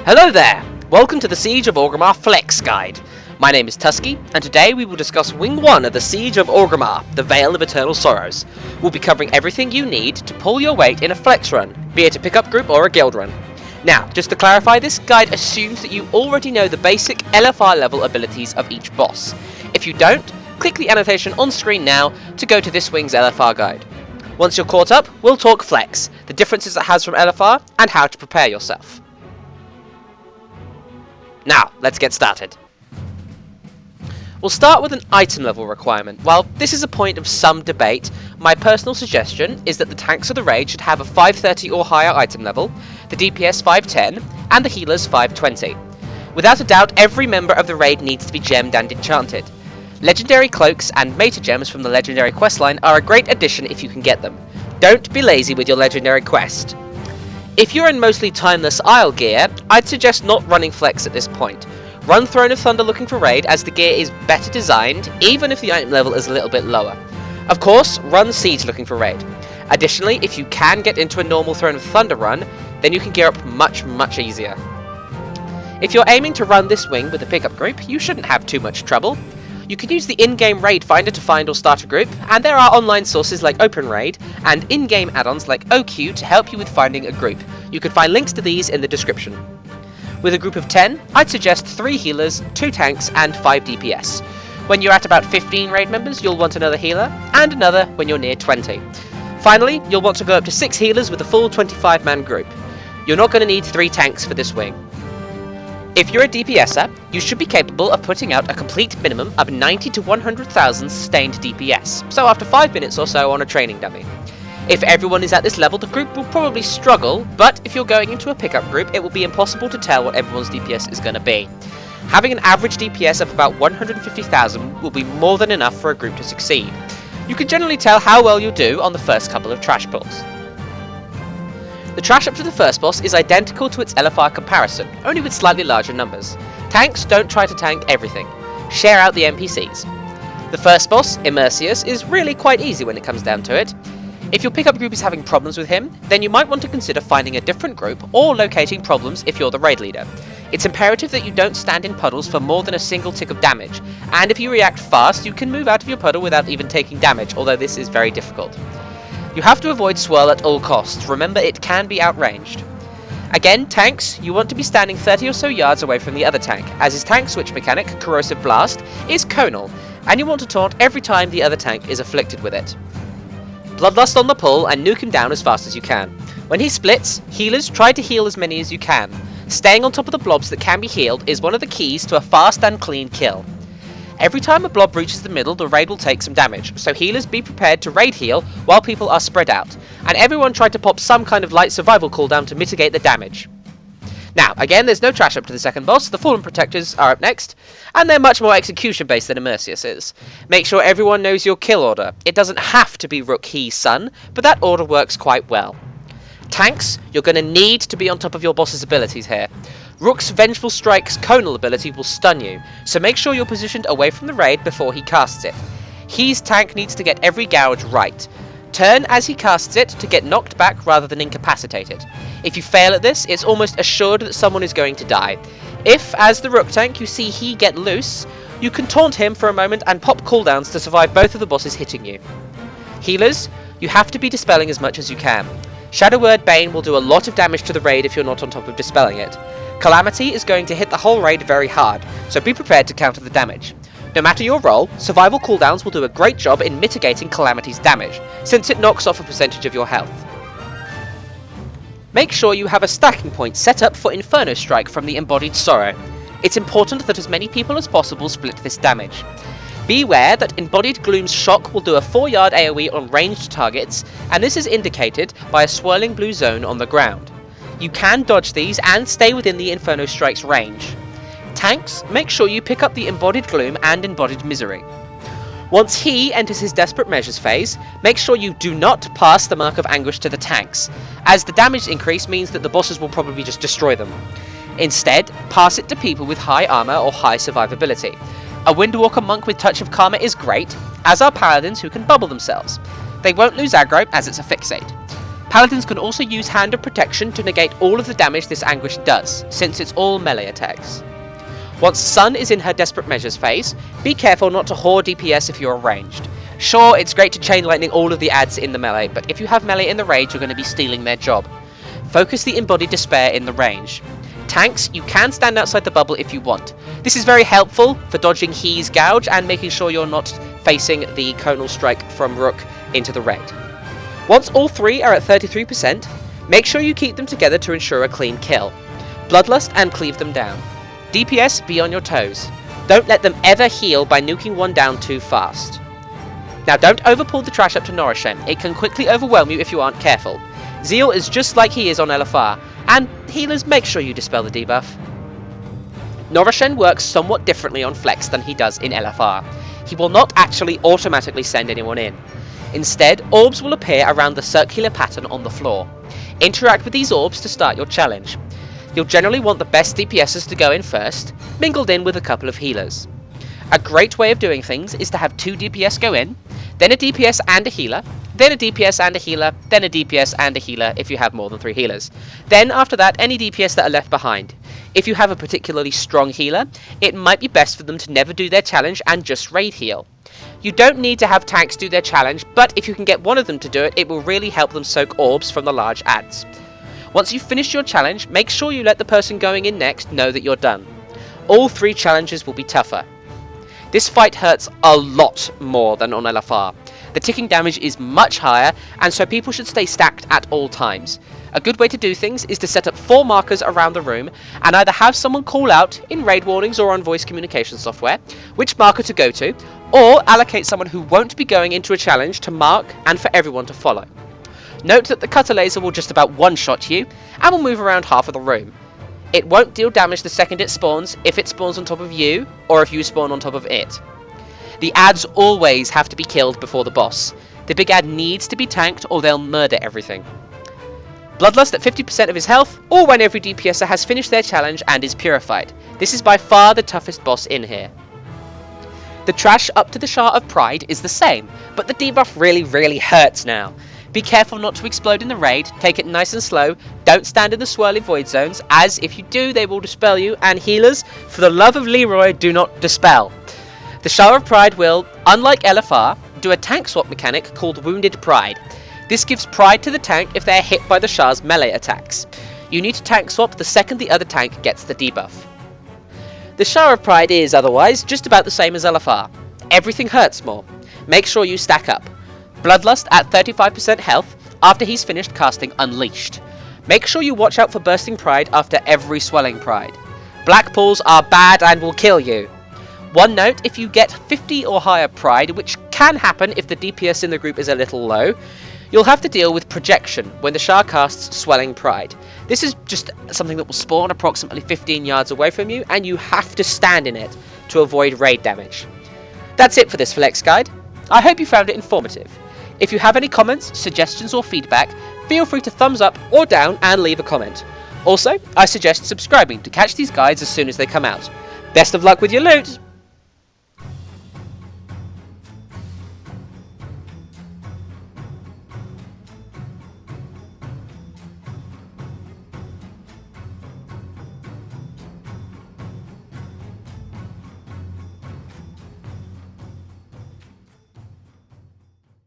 Hello there! Welcome to the Siege of Orgrimmar Flex Guide. My name is Tuskeh, and today we will discuss Wing 1 of the Siege of Orgrimmar, the Vale of Eternal Sorrows. We'll be covering everything you need to pull your weight in a flex run, be it a pickup group or a guild run. Now, just to clarify, this guide assumes that you already know the basic LFR level abilities of each boss. If you don't, click the annotation on screen now to go to this wing's LFR guide. Once you're caught up, we'll talk flex, the differences it has from LFR, and how to prepare yourself. Now, let's get started. We'll start with an item level requirement. While this is a point of some debate, my personal suggestion is that the tanks of the raid should have a 530 or higher item level, the DPS 510, and the healers 520. Without a doubt, every member of the raid needs to be gemmed and enchanted. Legendary cloaks and meta gems from the legendary questline are a great addition if you can get them. Don't be lazy with your legendary quest. If you're in mostly timeless Isle gear, I'd suggest not running flex at this point. Run Throne of Thunder looking for raid, as the gear is better designed, even if the item level is a little bit lower. Of course, run Siege looking for raid. Additionally, if you can get into a normal Throne of Thunder run, then you can gear up much easier. If you're aiming to run this wing with a pickup group, you shouldn't have too much trouble. You can use the in-game raid finder to find or start a group, and there are online sources like OpenRaid and in-game add-ons like OQ to help you with finding a group. You can find links to these in the description. With a group of 10, I'd suggest 3 healers, 2 tanks, and 5 DPS. When you're at about 15 raid members, you'll want another healer, and another when you're near 20. Finally, you'll want to go up to 6 healers with a full 25-man group. You're not going to need 3 tanks for this wing. If you're a DPSer, you should be capable of putting out a complete minimum of 90 to 100,000 sustained DPS, so after 5 minutes or so on a training dummy. If everyone is at this level, the group will probably struggle, but if you're going into a pickup group, it will be impossible to tell what everyone's DPS is going to be. Having an average DPS of about 150,000 will be more than enough for a group to succeed. You can generally tell how well you'll do on the first couple of trash pulls. The trash up to the first boss is identical to its LFR comparison, only with slightly larger numbers. Tanks don't try to tank everything. Share out the NPCs. The first boss, Immersius, is really quite easy when it comes down to it. If your pickup group is having problems with him, then you might want to consider finding a different group or locating problems if you're the raid leader. It's imperative that you don't stand in puddles for more than a single tick of damage, and if you react fast, you can move out of your puddle without even taking damage, although this is very difficult. You have to avoid swirl at all costs. Remember, it can be outranged. Again, tanks, you want to be standing 30 or so yards away from the other tank, as his tank switch mechanic, Corrosive Blast, is conal, and you want to taunt every time the other tank is afflicted with it. Bloodlust on the pull and nuke him down as fast as you can. When he splits, healers try to heal as many as you can. Staying on top of the blobs that can be healed is one of the keys to a fast and clean kill. Every time a blob reaches the middle, the raid will take some damage, so healers be prepared to raid heal while people are spread out, and everyone try to pop some kind of light survival cooldown to mitigate the damage. Now, again, there's no trash up to the second boss. The Fallen Protectors are up next, and they're much more execution based than Immersius is. Make sure everyone knows your kill order. It doesn't have to be Rook, He, Sun, but that order works quite well. Tanks, you're going to need to be on top of your boss's abilities here. Rook's Vengeful Strike's conal ability will stun you, so make sure you're positioned away from the raid before he casts it. He's tank needs to get every gouge right. Turn as he casts it to get knocked back rather than incapacitated. If you fail at this, it's almost assured that someone is going to die. If, as the Rook tank, you see he get loose, you can taunt him for a moment and pop cooldowns to survive both of the bosses hitting you. Healers, you have to be dispelling as much as you can. Shadow Word Bane will do a lot of damage to the raid if you're not on top of dispelling it. Calamity is going to hit the whole raid very hard, so be prepared to counter the damage. No matter your role, survival cooldowns will do a great job in mitigating Calamity's damage, since it knocks off a percentage of your health. Make sure you have a stacking point set up for Inferno Strike from the Embodied Sorrow. It's important that as many people as possible split this damage. Beware that Embodied Gloom's Shock will do a 4-yard AoE on ranged targets, and this is indicated by a swirling blue zone on the ground. You can dodge these and stay within the Inferno Strike's range. Tanks, make sure you pick up the Embodied Gloom and Embodied Misery. Once he enters his Desperate Measures phase, make sure you do not pass the Mark of Anguish to the tanks, as the damage increase means that the bosses will probably just destroy them. Instead, pass it to people with high armor or high survivability. A Windwalker monk with Touch of Karma is great, as are paladins who can bubble themselves. They won't lose aggro as it's a fixate. Paladins can also use Hand of Protection to negate all of the damage this Anguish does, since it's all melee attacks. Once Sun is in her Desperate Measures phase, be careful not to hoard DPS if you're ranged. Sure, it's great to Chain Lightning all of the adds in the melee, but if you have melee in the range, you're going to be stealing their job. Focus the Embodied Despair in the range. Tanks, you can stand outside the bubble if you want. This is very helpful for dodging He's Gouge and making sure you're not facing the Conal Strike from Rook into the raid. Once all three are at 33%, make sure you keep them together to ensure a clean kill. Bloodlust and cleave them down. DPS, be on your toes. Don't let them ever heal by nuking one down too fast. Now don't overpull the trash up to Norrishem, it can quickly overwhelm you if you aren't careful. Zeal is just like he is on LFR, and healers, make sure you dispel the debuff. Norrishem works somewhat differently on Flex than he does in LFR. He will not actually automatically send anyone in. Instead, orbs will appear around the circular pattern on the floor. Interact with these orbs to start your challenge. You'll generally want the best DPSs to go in first, mingled in with a couple of healers. A great way of doing things is to have 2 DPS go in, then a DPS and a healer, then a DPS and a healer, then a DPS and a healer if you have more than 3 healers. Then after that, any DPS that are left behind. If you have a particularly strong healer, it might be best for them to never do their challenge and just raid heal. You don't need to have tanks do their challenge, but if you can get one of them to do it, it will really help them soak orbs from the large adds. Once you've finished your challenge, make sure you let the person going in next know that you're done. All 3 challenges will be tougher. This fight hurts a lot more than on LFR. The ticking damage is much higher, and so people should stay stacked at all times. A good way to do things is to set up 4 markers around the room, and either have someone call out, in raid warnings or on voice communication software, which marker to go to, or allocate someone who won't be going into a challenge to mark and for everyone to follow. Note that the cutter laser will just about one-shot you, and will move around half of the room. It won't deal damage the second it spawns, if it spawns on top of you, or if you spawn on top of it. The adds always have to be killed before the boss. The big ad needs to be tanked or they'll murder everything. Bloodlust at 50% of his health, or when every DPSer has finished their challenge and is purified. This is by far the toughest boss in here. The trash up to the Shah of Pride is the same, but the debuff really hurts now. Be careful not to explode in the raid, take it nice and slow, don't stand in the swirly void zones, as if you do they will dispel you, and healers, for the love of Leroy, do not dispel. The Shah of Pride will, unlike LFR, do a tank swap mechanic called Wounded Pride. This gives pride to the tank if they are hit by the Shah's melee attacks. You need to tank swap the second the other tank gets the debuff. The Shah of Pride is, otherwise, just about the same as LFR. Everything hurts more. Make sure you stack up. Bloodlust at 35% health after he's finished casting Unleashed. Make sure you watch out for Bursting Pride after every Swelling Pride. Black pools are bad and will kill you. One note, if you get 50 or higher Pride, which can happen if the DPS in the group is a little low, you'll have to deal with Projection when the Shah casts Swelling Pride. This is just something that will spawn approximately 15 yards away from you, and you have to stand in it to avoid raid damage. That's it for this Flex guide. I hope you found it informative. If you have any comments, suggestions or feedback, feel free to thumbs up or down and leave a comment. Also, I suggest subscribing to catch these guides as soon as they come out. Best of luck with your loot!